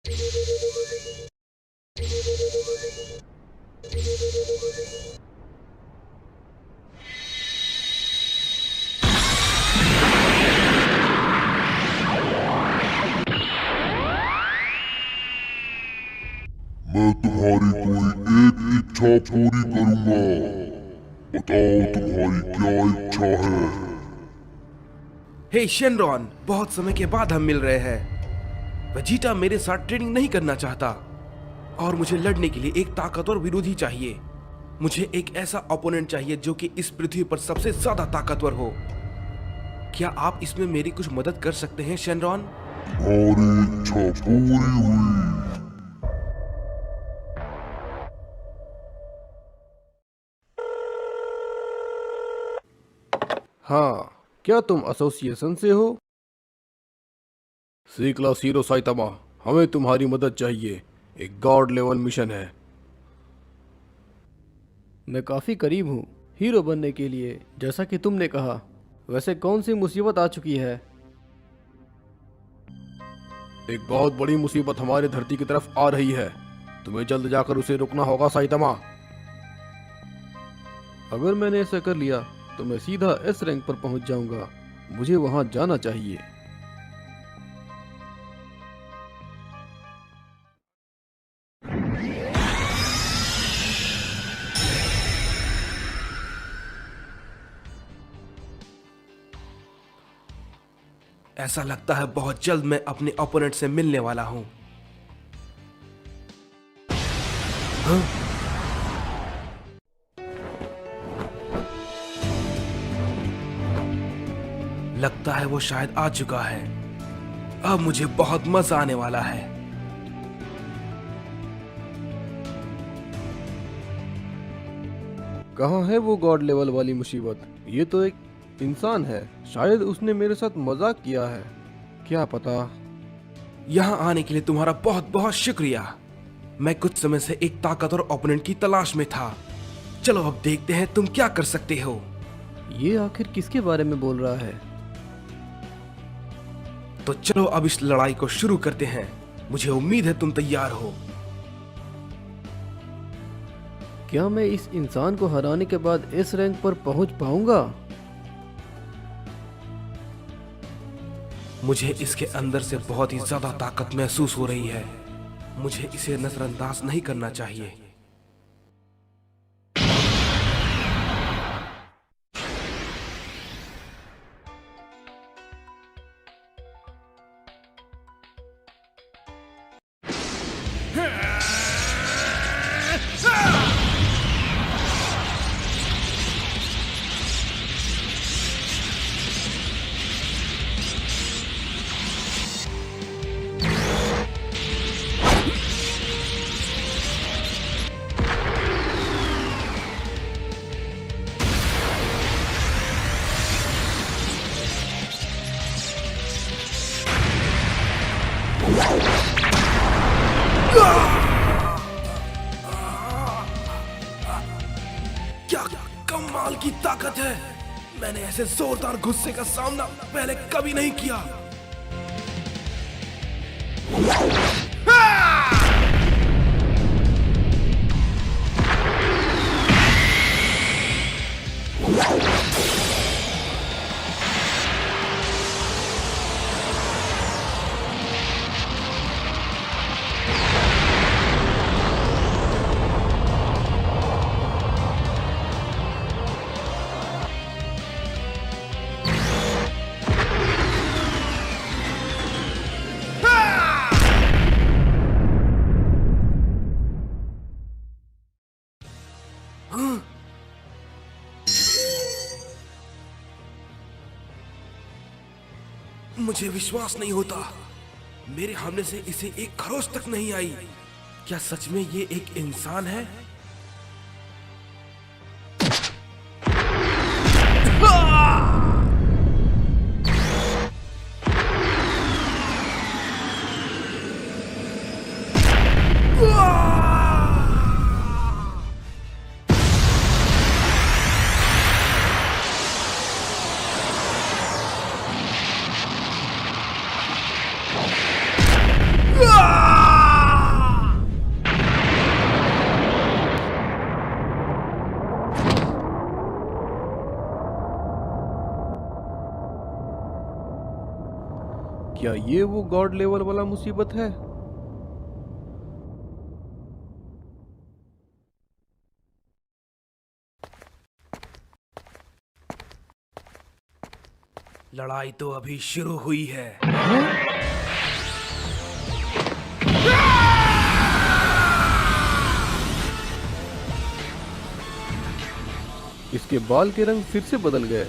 मैं तुम्हारी कोई एक इच्छा पूरी करूंगा। बताओ तुम्हारी क्या इच्छा है? हे शेनरॉन, बहुत समय के बाद हम मिल रहे हैं। वेजिटा मेरे साथ ट्रेनिंग नहीं करना चाहता और मुझे लड़ने के लिए एक ताकतवर विरोधी चाहिए। मुझे एक ऐसा ओपोनेंट चाहिए जो कि इस पृथ्वी पर सबसे ज्यादा ताकतवर हो। क्या आप इसमें मेरी कुछ मदद कर सकते हैं शेनरॉन? तुम्हारी इच्छा पूरी हुई। हाँ, क्या तुम एसोसिएशन से हो? सी क्लास हीरो साइतामा, हमें तुम्हारी मदद चाहिए। एक गॉड लेवल मिशन है। मैं काफ़ी करीब हूँ हीरो बनने के लिए, जैसा कि तुमने कहा। वैसे कौन सी मुसीबत आ चुकी है? एक बहुत बड़ी मुसीबत हमारी धरती की तरफ आ रही है। तुम्हें जल्द जाकर उसे रोकना होगा साइतामा। अगर मैंने ऐसा कर लिया तो मैं सीधा एस रैंक पर पहुंच जाऊंगा। मुझे वहां जाना चाहिए। ऐसा लगता है बहुत जल्द मैं अपने ओपोनेंट से मिलने वाला हूं। हाँ? लगता है वो शायद आ चुका है। अब मुझे बहुत मजा आने वाला है। कहाँ है वो गॉड लेवल वाली मुसीबत? ये तो एक इंसान है। शायद उसने मेरे साथ मजाक किया है, क्या पता। यहाँ आने के लिए तुम्हारा बहुत बहुत शुक्रिया। मैं कुछ समय से एक ताकतवर ओपोनेंट की तलाश में था। चलो अब देखते हैं तुम क्या कर सकते हो। ये आखिर किसके बारे में बोल रहा है? तो चलो अब इस लड़ाई को शुरू करते हैं। मुझे उम्मीद है तुम तैयार हो। क्या मैं इस इंसान को हराने के बाद इस रैंक पर पहुंच पाऊंगा? मुझे इसके अंदर से बहुत ही ज्यादा ताकत महसूस हो रही है। मुझे इसे नजरअंदाज नहीं करना चाहिए। क्या कमाल की ताकत है। मैंने ऐसे जोरदार गुस्से का सामना पहले कभी नहीं किया। मुझे विश्वास नहीं होता। मेरे हमले से इसे एक खरोच तक नहीं आई। क्या सच में ये एक इंसान है? Ah! क्या ये वो गॉड लेवल वाला मुसीबत है? लड़ाई तो अभी शुरू हुई है। इसके बाल के रंग फिर से बदल गए।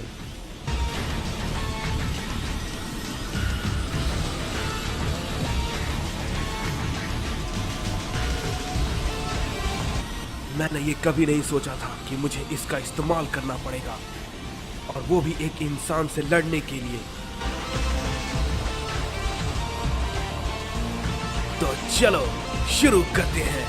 मैंने ये कभी नहीं सोचा था कि मुझे इसका इस्तेमाल करना पड़ेगा, और वो भी एक इंसान से लड़ने के लिए। तो चलो शुरू करते हैं।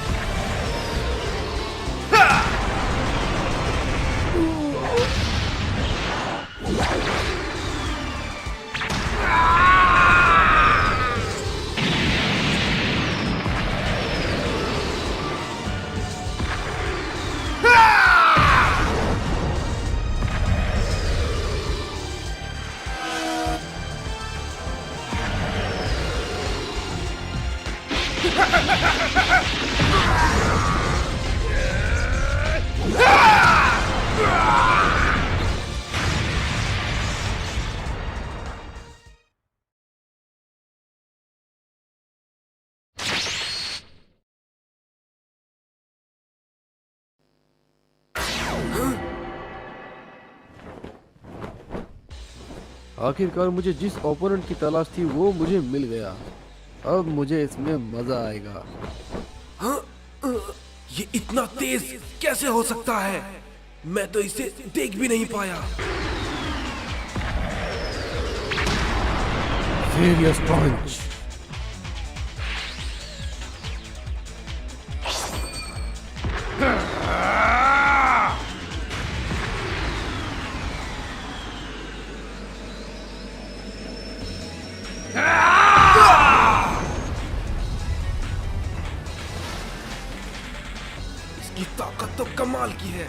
आखिरकार मुझे जिस ओपोनेंट की तलाश थी वो मुझे मिल गया। अब मुझे इसमें मजा आएगा। हाँ? ये इतना तेज कैसे हो सकता है? मैं तो इसे देख भी नहीं पाया। Furious Punch। इसकी ताकत तो कमाल की है।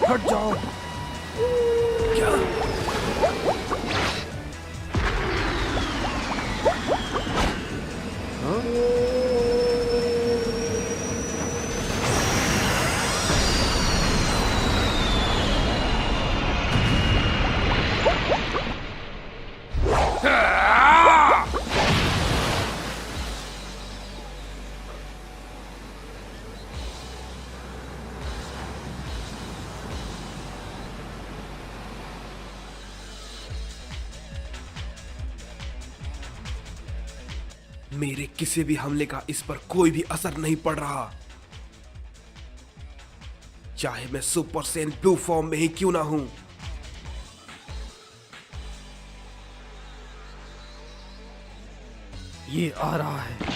हट जाओ। क्या? मेरे किसी भी हमले का इस पर कोई भी असर नहीं पड़ रहा, चाहे मैं सुपर सैन ब्लू फॉर्म में ही क्यों ना हूं। ये आ रहा है।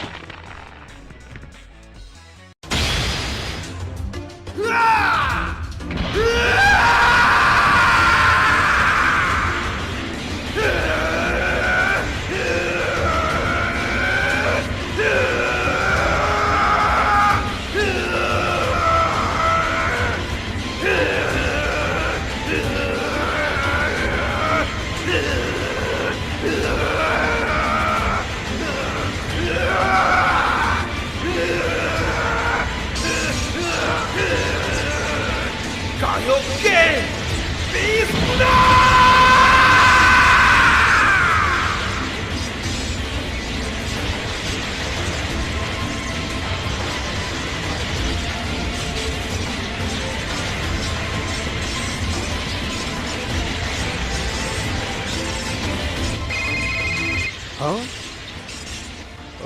हाँ,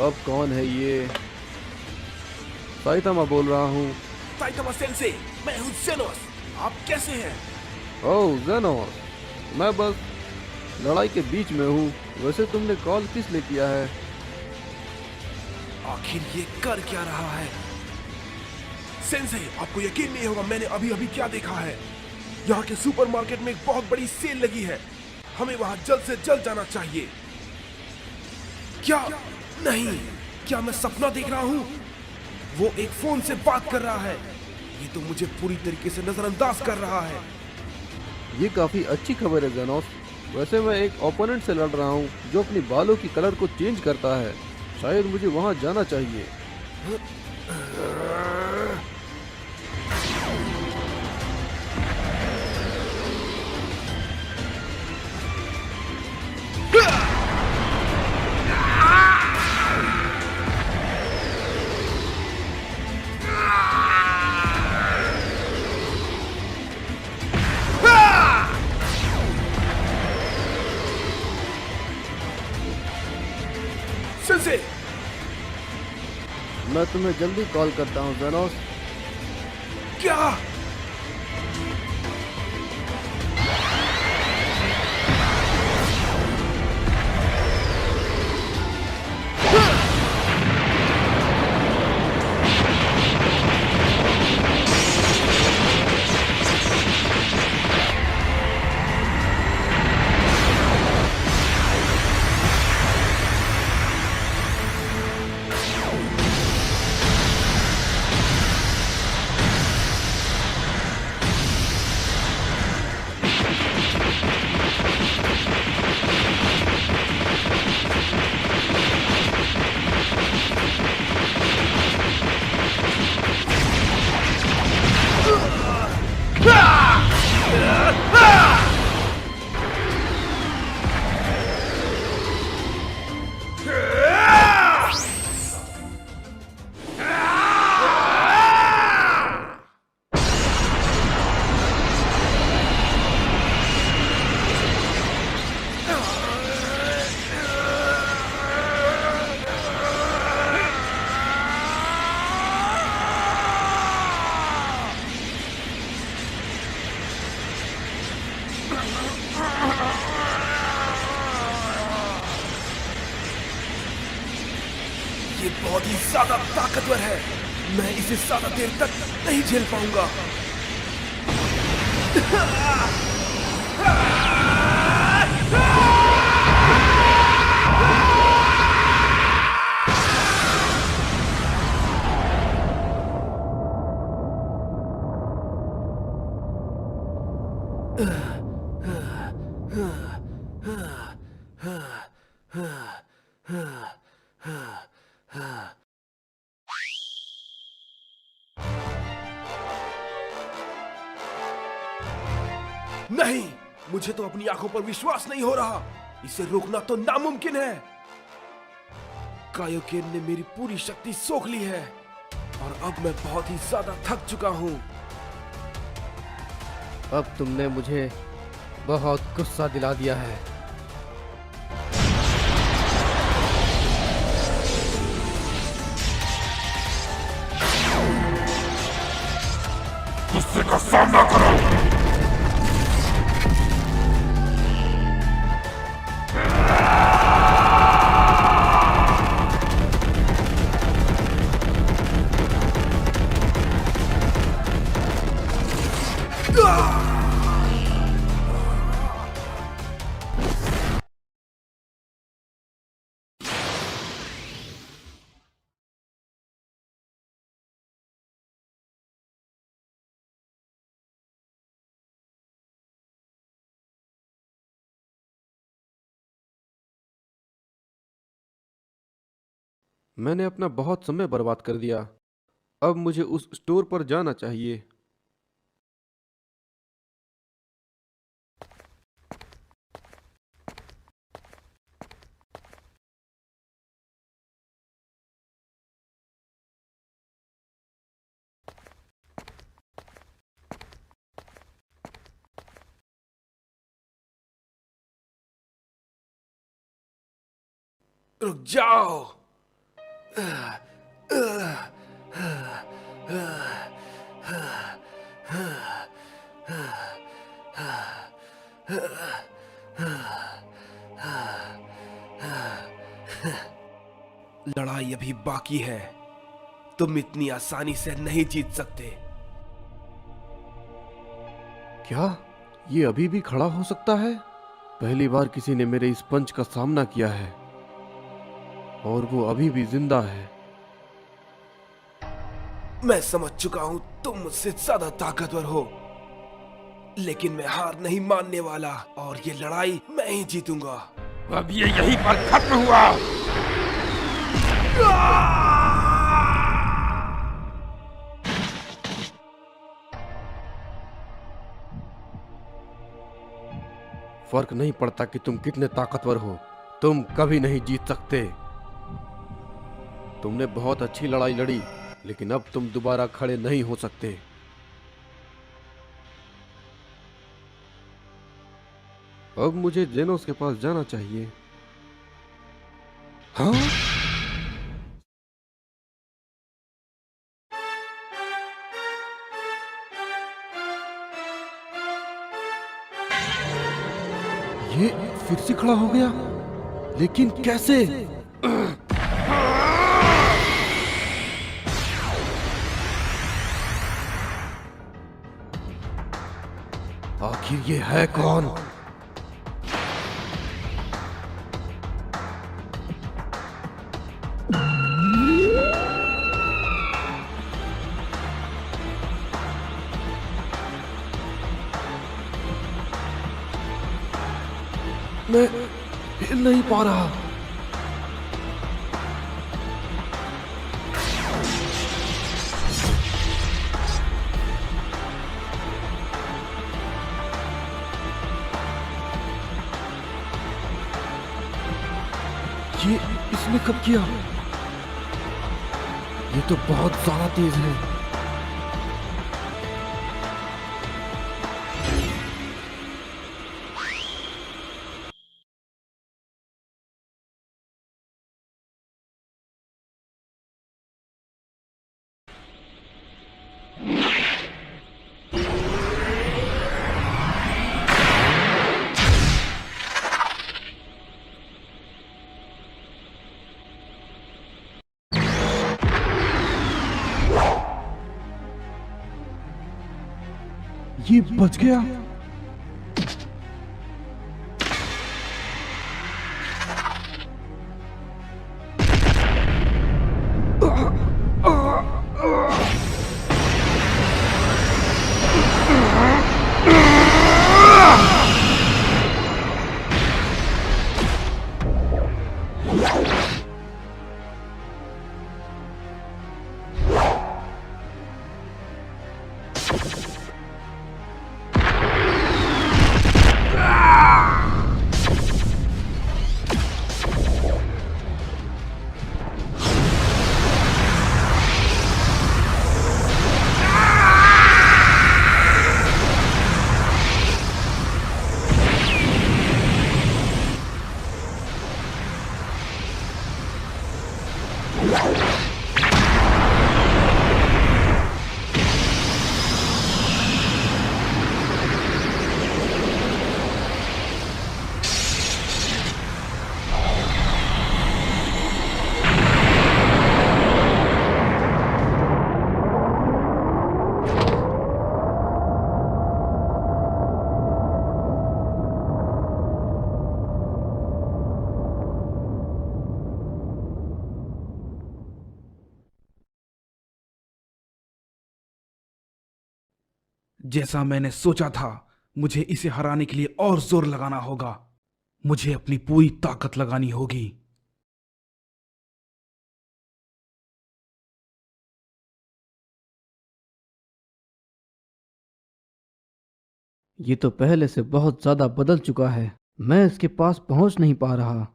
अब कौन है ये? साइतामा बोल रहा हूँ। साइतामा सेंसे, मैं हूँ जेनोस। आप कैसे हैं? ओह जेनोस, मैं बस लड़ाई के बीच में हूँ। वैसे तुमने कॉल किस लिए किया है? आखिर ये कर क्या रहा है? सेंसे, आपको यकीन नहीं होगा मैंने अभी अभी क्या देखा है। यहाँ के सुपरमार्केट में एक बहुत बड़ी सेल लगी है। हमें वहां जल्द से जल्द जाना चाहिए। क्या? नहीं, क्या मैं सपना देख रहा हूँ? वो एक फोन से बात कर रहा है। ये तो मुझे पूरी तरीके से नजरअंदाज कर रहा है। ये काफी अच्छी खबर है जेनोस। वैसे मैं एक ओपोनेंट से लड़ रहा हूँ जो अपनी बालों की कलर को चेंज करता है। शायद मुझे वहां जाना चाहिए। सेंसे, मैं तुम्हें जल्दी कॉल करता हूँ जेनोस। क्या? ये बहुत ही ज्यादा ताकतवर है। मैं इसे ज्यादा देर तक नहीं झेल पाऊंगा। नहीं, मुझे तो अपनी आंखों पर विश्वास नहीं हो रहा। इसे रोकना तो नामुमकिन है। कायोकेन ने मेरी पूरी शक्ति सोख ली है और अब मैं बहुत ही ज्यादा थक चुका हूँ। अब तुमने मुझे बहुत गुस्सा दिला दिया है। गुस्से का सामना करो। मैंने अपना बहुत समय बर्बाद कर दिया। अब मुझे उस स्टोर पर जाना चाहिए। रुक जाओ। लड़ाई अभी बाकी है। तुम इतनी आसानी से नहीं जीत सकते। क्या ये अभी भी खड़ा हो सकता है? पहली बार किसी ने मेरे इस पंच का सामना किया है और वो अभी भी जिंदा है। मैं समझ चुका हूं तुम मुझसे ज्यादा ताकतवर हो, लेकिन मैं हार नहीं मानने वाला और ये लड़ाई मैं ही जीतूंगा। अब ये यहीं पर खत्म हुआ। फर्क नहीं पड़ता कि तुम कितने ताकतवर हो, तुम कभी नहीं जीत सकते। तुमने बहुत अच्छी लड़ाई लड़ी, लेकिन अब तुम दोबारा खड़े नहीं हो सकते। अब मुझे जेनोस के पास जाना चाहिए। हाँ? ये फिर से खड़ा हो गया, लेकिन कैसे? आखिर ये है कौन? मैं हिल नहीं पा रहा। ये इसने कब किया? ये तो बहुत ज्यादा तेज है। ये बच गया। जैसा मैंने सोचा था, मुझे इसे हराने के लिए और जोर लगाना होगा। मुझे अपनी पूरी ताकत लगानी होगी। ये तो पहले से बहुत ज्यादा बदल चुका है। मैं इसके पास पहुंच नहीं पा रहा।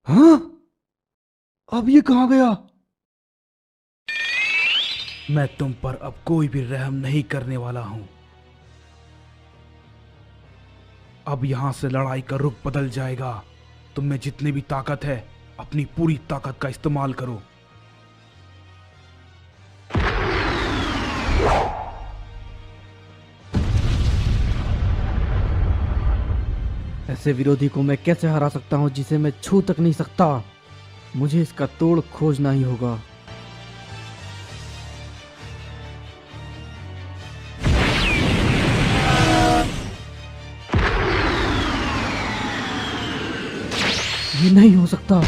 हाँ? अब ये कहाँ गया? मैं तुम पर अब कोई भी रहम नहीं करने वाला हूं। अब यहाँ से लड़ाई का रुख बदल जाएगा। तुम में जितनी भी ताकत है, अपनी पूरी ताकत का इस्तेमाल करो। ऐसे विरोधी को मैं कैसे हरा सकता हूँ जिसे मैं छू तक नहीं सकता। मुझे इसका तोड़ खोजना ही होगा। ये नहीं हो सकता।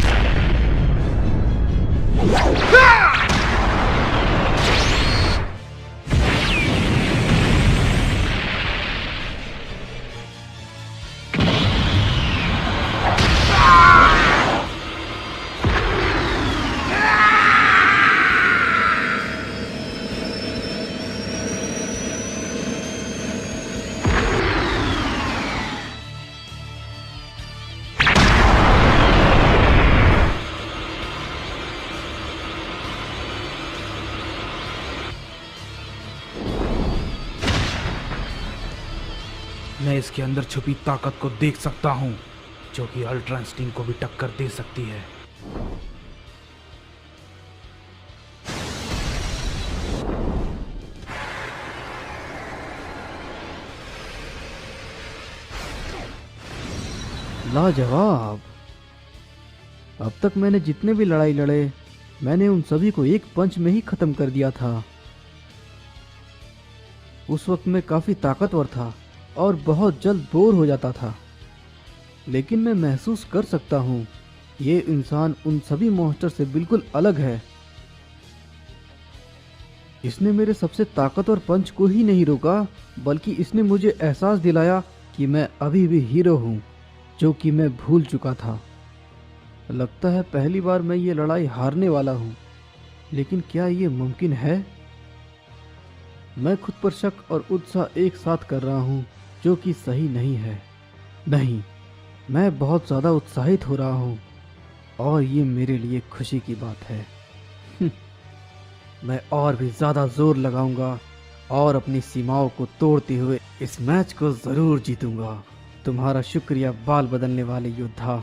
मैं इसके अंदर छुपी ताकत को देख सकता हूं, जो कि अल्ट्रा इंस्टिंक्ट को भी टक्कर दे सकती है। लाजवाब। अब तक मैंने जितने भी लड़ाई लड़े, मैंने उन सभी को एक पंच में ही खत्म कर दिया था। उस वक्त मैं काफी ताकतवर था और बहुत जल्द बोर हो जाता था, लेकिन मैं महसूस कर सकता हूँ ये इंसान उन सभी मॉन्स्टर से बिल्कुल अलग है। इसने मेरे सबसे ताकतवर पंच को ही नहीं रोका, बल्कि इसने मुझे एहसास दिलाया कि मैं अभी भी हीरो हूँ, जो कि मैं भूल चुका था। लगता है पहली बार मैं ये लड़ाई हारने वाला हूँ, लेकिन क्या ये मुमकिन है? मैं खुद पर शक और उत्साह एक साथ कर रहा हूँ, जो कि सही नहीं है। नहीं, मैं बहुत ज़्यादा उत्साहित हो रहा हूँ और ये मेरे लिए खुशी की बात है। मैं और भी ज़्यादा जोर लगाऊंगा और अपनी सीमाओं को तोड़ते हुए इस मैच को ज़रूर जीतूंगा। तुम्हारा शुक्रिया बाल बदलने वाले योद्धा।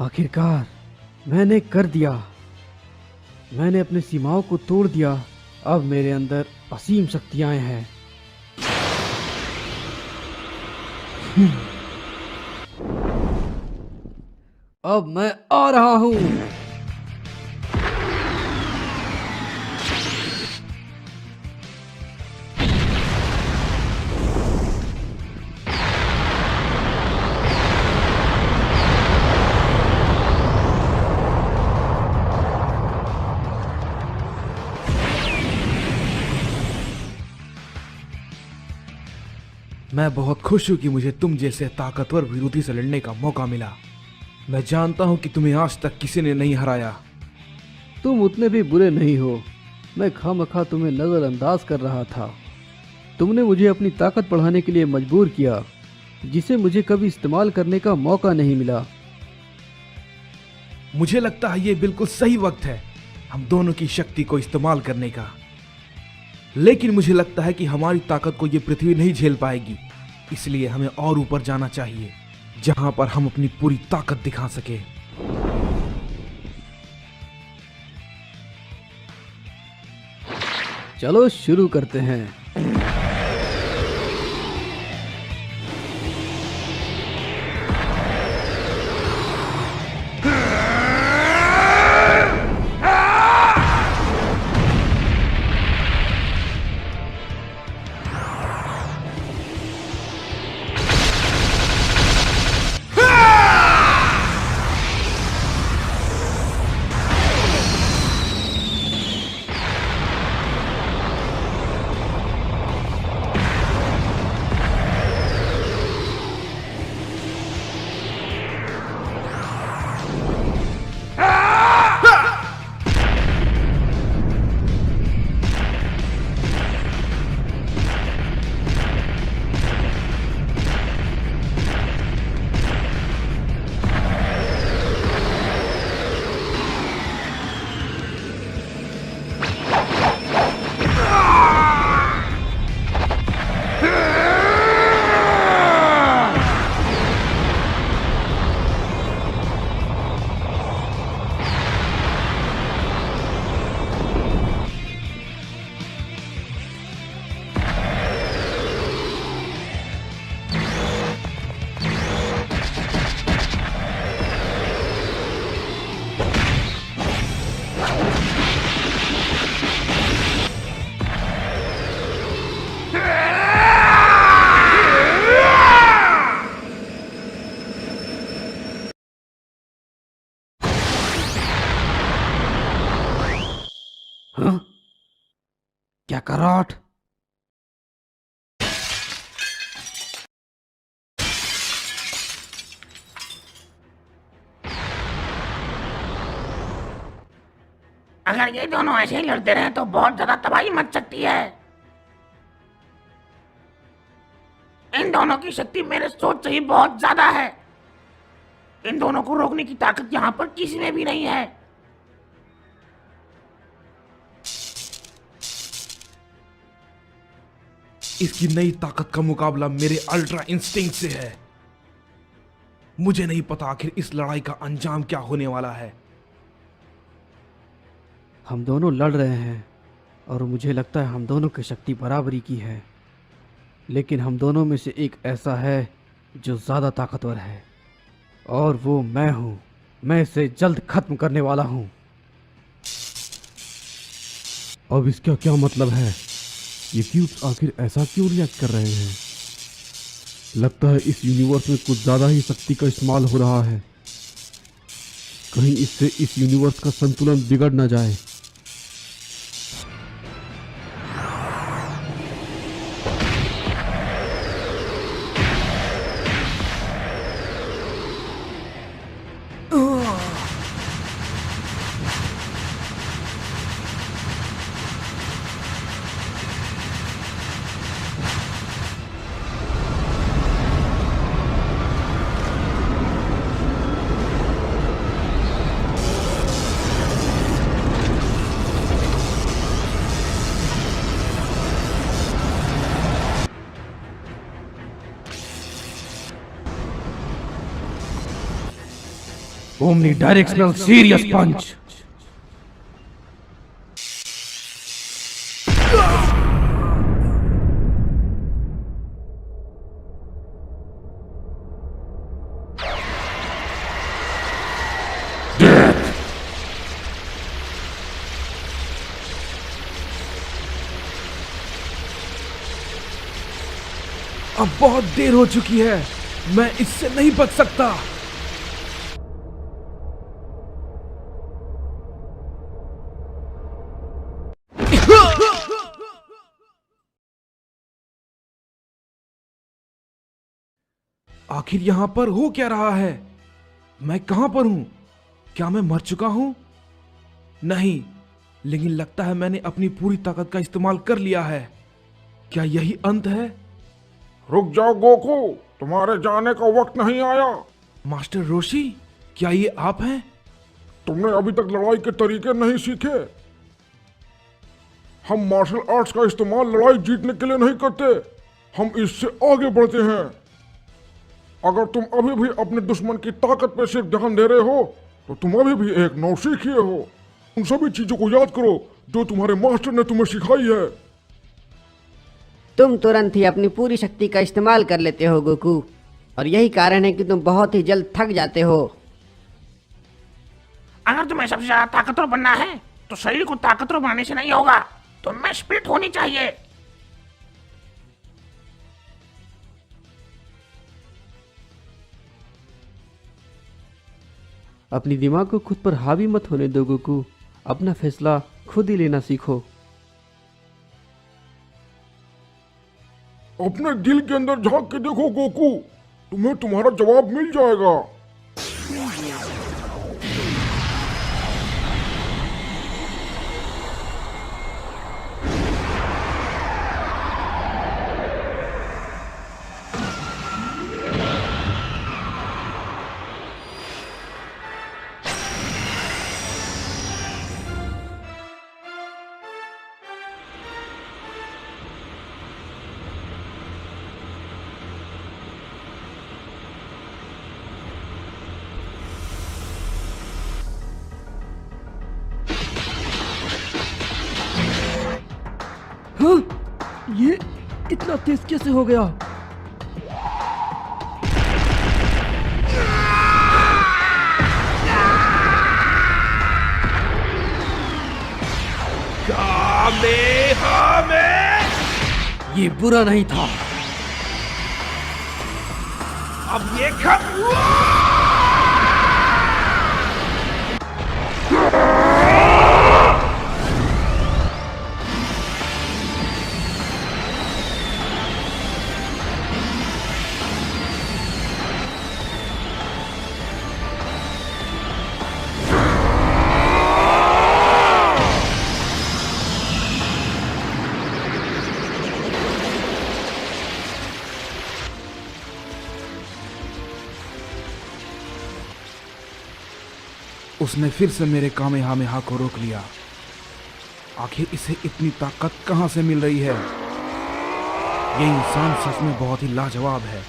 आखिरकार मैंने कर दिया। मैंने अपनी सीमाओं को तोड़ दिया। अब मेरे अंदर असीम शक्तियां हैं। अब मैं आ रहा हूं। मैं बहुत खुश हूं कि मुझे तुम जैसे ताकतवर विरोधी से लड़ने का मौका मिला। मैं जानता हूं कि तुम्हें आज तक किसी ने नहीं हराया। तुम उतने भी बुरे नहीं हो। मैं खामखा तुम्हें नज़रअंदाज कर रहा था। तुमने मुझे अपनी ताकत बढ़ाने के लिए मजबूर किया, जिसे मुझे कभी इस्तेमाल करने का मौका नहीं मिला। मुझे लगता है ये बिल्कुल सही वक्त है हम दोनों की शक्ति को इस्तेमाल करने का। लेकिन मुझे लगता है कि हमारी ताकत को ये पृथ्वी नहीं झेल पाएगी, इसलिए हमें और ऊपर जाना चाहिए, जहां पर हम अपनी पूरी ताकत दिखा सके। चलो शुरू करते हैं। क्या कराट? अगर ये दोनों ऐसे ही लड़ते रहे तो बहुत ज्यादा तबाही मच सकती है। इन दोनों की शक्ति मेरे सोच से ही बहुत ज्यादा है। इन दोनों को रोकने की ताकत यहाँ पर किसी में भी नहीं है। इसकी नई ताकत का मुकाबला मेरे अल्ट्रा इंस्टिंक्ट से है। मुझे नहीं पता आखिर इस लड़ाई का अंजाम क्या होने वाला है। हम दोनों लड़ रहे हैं और मुझे लगता है हम दोनों की शक्ति बराबरी की है, लेकिन हम दोनों में से एक ऐसा है जो ज़्यादा ताकतवर है और वो मैं हूँ। मैं इसे जल्द खत्म करने वाला हूँ। अब इसका क्या मतलब है? ये क्यूब्स आखिर ऐसा क्यों रिएक्ट कर रहे हैं? लगता है इस यूनिवर्स में कुछ ज़्यादा ही शक्ति का इस्तेमाल हो रहा है। कहीं इससे इस यूनिवर्स का संतुलन बिगड़ ना जाए। ओमनी डायरेक्शनल सीरियस पंच। अब बहुत देर हो चुकी है। मैं इससे नहीं बच सकता। आखिर यहां पर हो क्या रहा है? मैं कहां पर हूं? क्या मैं मर चुका हूं? नहीं, लेकिन लगता है मैंने अपनी पूरी ताकत का इस्तेमाल कर लिया है। क्या यही अंत है? रुक जाओ गोकू, तुम्हारे जाने का वक्त नहीं आया। मास्टर रोशी, क्या ये आप हैं? तुमने अभी तक लड़ाई के तरीके नहीं सीखे। हम मार्शल आर्ट्स का इस्तेमाल लड़ाई जीतने के लिए नहीं करते, हम इससे आगे बढ़ते हैं। अगर तुम अभी भी अपने दुश्मन की ताकत पर सिर्फ ध्यान दे रहे हो तो तुम अभी भी एक नौसिखिए हो। उन सभी चीजों को याद करो जो तुम्हारे मास्टर ने तुम्हें सिखाई है। तुम तुरंत ही अपनी पूरी शक्ति का इस्तेमाल कर लेते हो गोकू, और यही कारण है कि तुम बहुत ही जल्द थक जाते हो। अगर तुम्हें सबसे ज्यादा ताकतवर बनना है तो शरीर को ताकतवर बनाने से नहीं होगा, तुम्हें स्पिरिट होनी चाहिए। अपनी दिमाग को खुद पर हावी मत होने दो गोकू। अपना फैसला खुद ही लेना सीखो। अपने दिल के अंदर झांक के देखो गोकू, तुम्हें तुम्हारा जवाब मिल जाएगा। हाँ? ये इतना तेज कैसे हो गया? ये बुरा नहीं था। अब ये खत्म। उसने फिर से मेरे कामेहामेहा को रोक लिया। आखिर इसे इतनी ताकत कहां से मिल रही है? ये इंसान सच में बहुत ही लाजवाब है।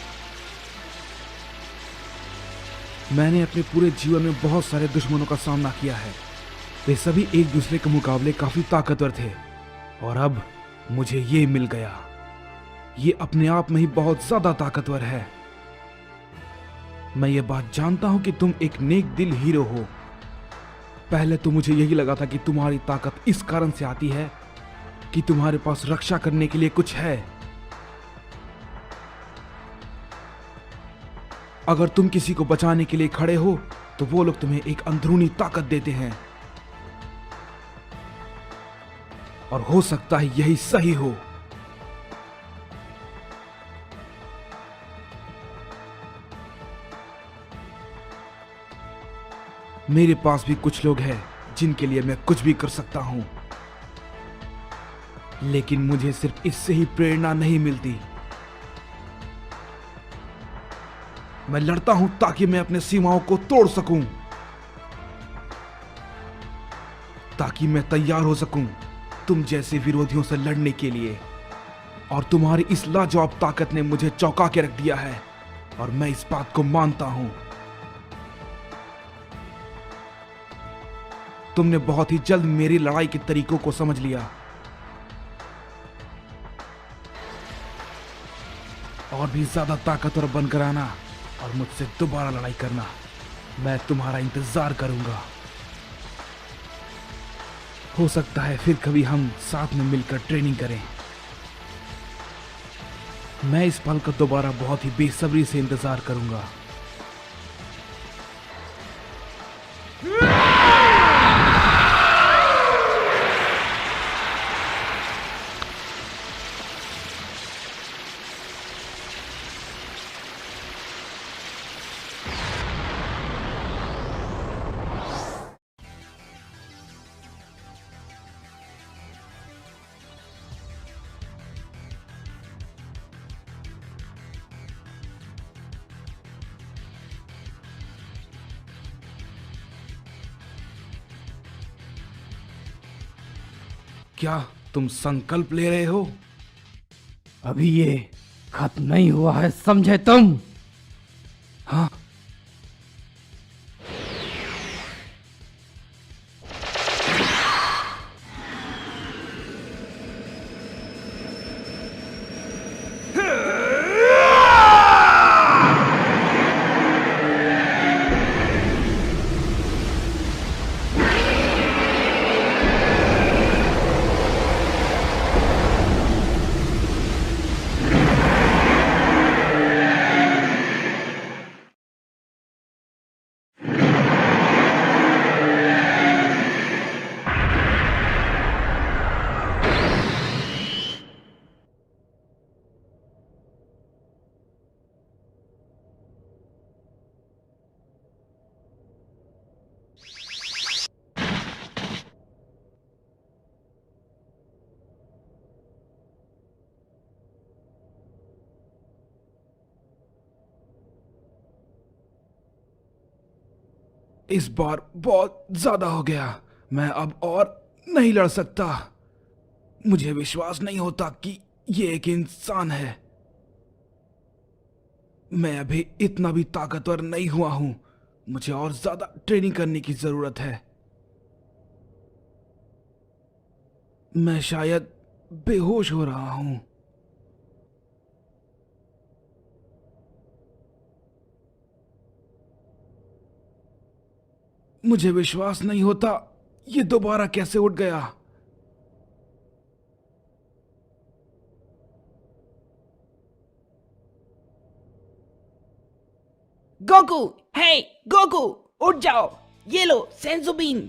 मैंने अपने पूरे जीवन में बहुत सारे दुश्मनों का सामना किया है। वे सभी एक दूसरे के मुकाबले काफी ताकतवर थे, और अब मुझे ये मिल गया। ये अपने आप में ही बहुत ज्यादा ताकतवर है। मैं ये बात जानता हूं कि तुम एक नेक दिल हीरो हो। पहले तो मुझे यही लगा था कि तुम्हारी ताकत इस कारण से आती है कि तुम्हारे पास रक्षा करने के लिए कुछ है। अगर तुम किसी को बचाने के लिए खड़े हो तो वो लोग तुम्हें एक अंदरूनी ताकत देते हैं, और हो सकता है यही सही हो। मेरे पास भी कुछ लोग हैं जिनके लिए मैं कुछ भी कर सकता हूं, लेकिन मुझे सिर्फ इससे ही प्रेरणा नहीं मिलती। मैं लड़ता हूं ताकि मैं अपने सीमाओं को तोड़ सकूं, ताकि मैं तैयार हो सकूं तुम जैसे विरोधियों से लड़ने के लिए। और तुम्हारी इस लाजवाब ताकत ने मुझे चौंका के रख दिया है, और मैं इस बात को मानता हूं। तुमने बहुत ही जल्द मेरी लड़ाई के तरीकों को समझ लिया, और भी ज्यादा ताकतवर बनकर आना और मुझसे दोबारा लड़ाई करना। मैं तुम्हारा इंतजार करूंगा। हो सकता है फिर कभी हम साथ में मिलकर ट्रेनिंग करें। मैं इस पल का दोबारा बहुत ही बेसब्री से इंतजार करूंगा। क्या तुम संकल्प ले रहे हो? अभी ये खत्म नहीं हुआ है, समझे तुम? हाँ, इस बार बहुत ज्यादा हो गया। मैं अब और नहीं लड़ सकता। मुझे विश्वास नहीं होता कि ये एक इंसान है। मैं अभी इतना भी ताकतवर नहीं हुआ हूं। मुझे और ज्यादा ट्रेनिंग करने की जरूरत है। मैं शायद बेहोश हो रहा हूं। मुझे विश्वास नहीं होता ये दोबारा कैसे उठ गया। गोकू, हे गोकू, उठ जाओ। ये लो सेंजू बीन।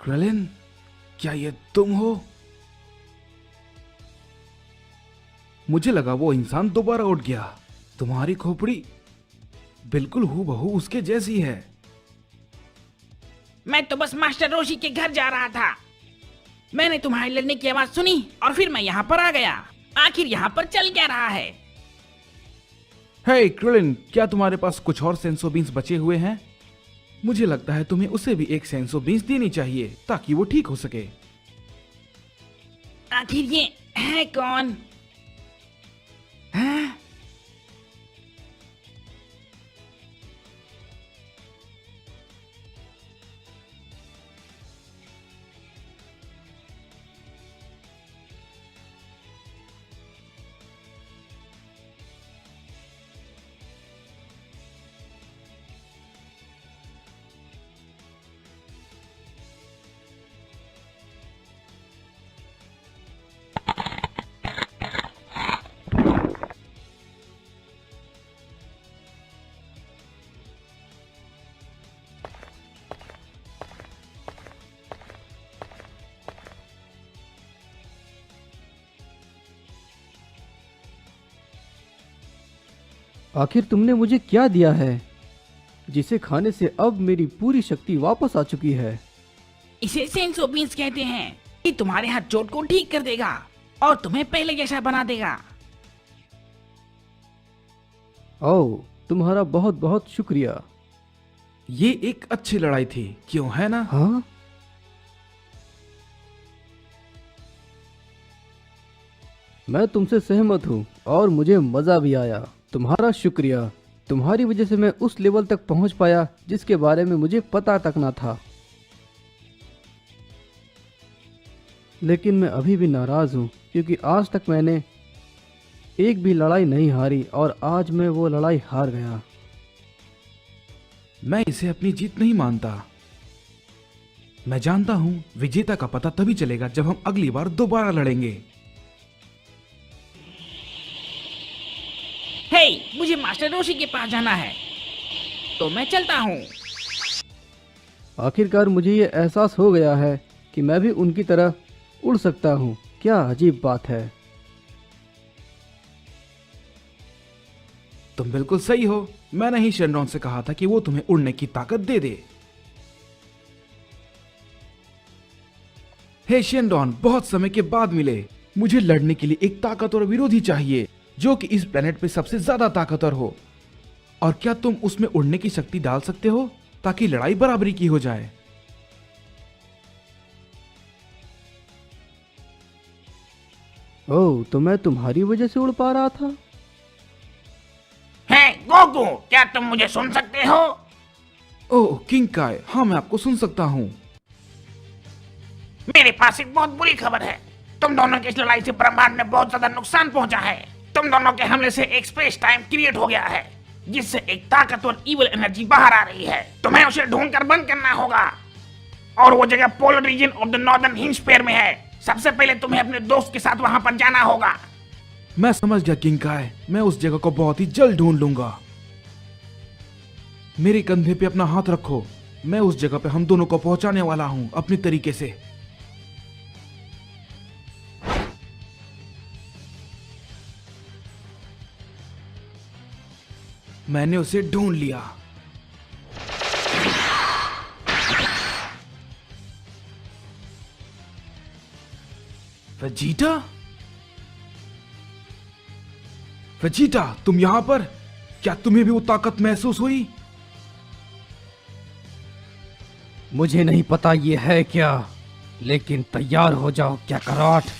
क्रेलिन, क्या ये तुम हो? मुझे लगा वो इंसान दोबारा उठ गया। तुम्हारी खोपड़ी बिल्कुल हूबहू उसके जैसी है। मैं तो बस मास्टर रोशी के घर जा रहा था। मैंने तुम्हारे लड़ने की आवाज सुनी और फिर मैं यहाँ पर आ गया। आखिर यहाँ पर चल क्या रहा है? हे क्रिलिन, क्या तुम्हारे पास कुछ और सेंसो बीन्स बचे हुए हैं? मुझे लगता है तुम्हें उसे भी एक सेंसो बीन्स देनी चाहिए ताकि वो ठीक हो सके। आखिर ये है कौन? हाँ? आखिर तुमने मुझे क्या दिया है जिसे खाने से अब मेरी पूरी शक्ति वापस आ चुकी है? इसे सेंसो बीन्स कहते हैं। ये तुम्हारे हाथ चोट को ठीक कर देगा और तुम्हें पहले जैसा बना देगा। ओह, तुम्हारा बहुत बहुत शुक्रिया। ये एक अच्छी लड़ाई थी, क्यों है ना? हाँ, मैं तुमसे सहमत हूँ और मुझे मजा भी आया। तुम्हारा शुक्रिया। तुम्हारी वजह से मैं उस लेवल तक पहुंच पाया जिसके बारे में मुझे पता तक ना था। लेकिन मैं अभी भी नाराज हूँ क्योंकि आज तक मैंने एक भी लड़ाई नहीं हारी और आज मैं वो लड़ाई हार गया। मैं इसे अपनी जीत नहीं मानता। मैं जानता हूं विजेता का पता तभी चलेगा जब हम अगली बार दोबारा लड़ेंगे। हे, मुझे मास्टर रोशी के पास जाना है, तो मैं चलता हूँ। आखिरकार मुझे ये एहसास हो गया है कि मैं भी उनकी तरह उड़ सकता हूँ। क्या अजीब बात है। तुम बिल्कुल सही हो। मैंने ही शेनरॉन से कहा था कि वो तुम्हें उड़ने की ताकत दे दे। हे शेनरॉन, बहुत समय के बाद मिले। मुझे लड़ने के लिए एक ताकतवर विरोधी चाहिए जो कि इस प्लेनेट पे सबसे ज्यादा ताकतवर हो। और क्या तुम उसमें उड़ने की शक्ति डाल सकते हो ताकि लड़ाई बराबरी की हो जाए? ओह, तो मैं तुम्हारी वजह से उड़ पा रहा था। हे गोकू, क्या तुम मुझे सुन सकते हो? ओह किंग काय, हाँ मैं आपको सुन सकता हूँ। मेरे पास एक बहुत बुरी खबर है। तुम दोनों की इस लड़ाई से ब्रह्मांड में बहुत ज्यादा नुकसान पहुंचा है। तुम दोनों के हमले से एक स्पेस टाइम क्रिएट हो गया है जिससे एक ताकतवर इविल एनर्जी बाहर आ रही है। तुम्हें उसे ढूंढकर बंद करना होगा और वो जगह polar region of the northern hemisphere में है। सबसे पहले तुम्हें अपने दोस्त के साथ वहां पर जाना होगा। मैं समझ गया किंग काय, मैं उस जगह को बहुत ही जल्द ढूंढ लूंगा। मेरे कंधे पे अपना हाथ रखो। मैं उस जगह पे हम दोनों को पहुंचाने वाला हूं अपनी तरीके से। मैंने उसे ढूंढ लिया। वेजिटा? वेजिटा, तुम यहां पर? क्या तुम्हें भी वो ताकत महसूस हुई? मुझे नहीं पता ये है क्या, लेकिन तैयार हो जाओ क्या कराट।